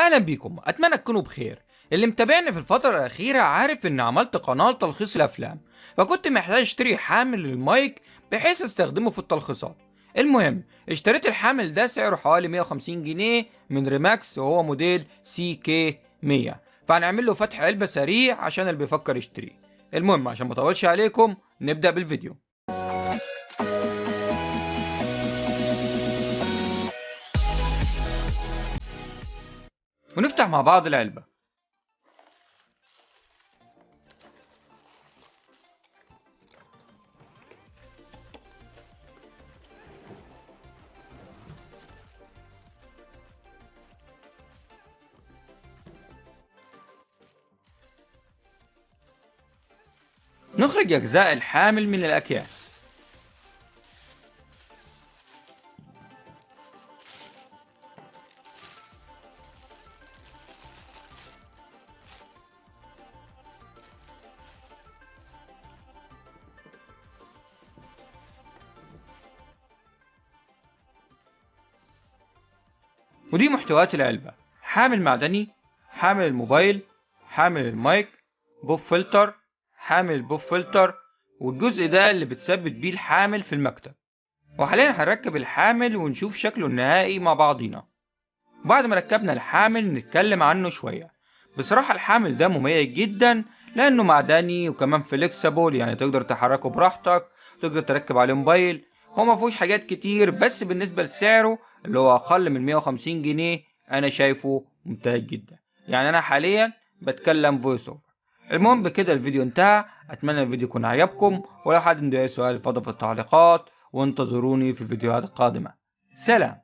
اهلا بيكم، اتمنى تكونوا بخير. اللي متابعني في الفترة الأخيرة عارف إن عملت قناة تلخيص الأفلام، فكنت محتاج أشتري حامل للمايك بحيث أستخدمه في التلخيصات. المهم اشتريت الحامل ده سعره حوالي 150 جنيه من ريماكس، وهو موديل CK 100. فهنعمل له فتح علبة سريع عشان اللي بيفكر يشتريه. المهم عشان ما اطولش عليكم نبدأ بالفيديو. ونفتح مع بعض العلبة. نخرج أجزاء الحامل من الأكياس. ودي محتويات العلبة: حامل معدني، حامل الموبايل، حامل المايك، بوب فلتر، حامل البوب فلتر، والجزء ده اللي بتثبت بيه الحامل في المكتب. وحاليا هنركب الحامل ونشوف شكله النهائي مع بعضينا. بعد ما ركبنا الحامل نتكلم عنه شوية. بصراحة الحامل ده مميز جدا لأنه معدني وكمان فليكسبل، يعني تقدر تحركه براحتك، تقدر تركب عليه موبايل. هو ما فيهوش حاجات كتير، بس بالنسبة لسعره اللي هو أقل من 150 جنيه أنا شايفه ممتاز جدا. يعني أنا حاليا بتكلم فويس اوفر. المهم بكده الفيديو انتهى. أتمنى الفيديو يكون عجبكم، ولو حد عنده أي سؤال اتفضل في التعليقات، وانتظروني في الفيديوهات القادمة. سلام.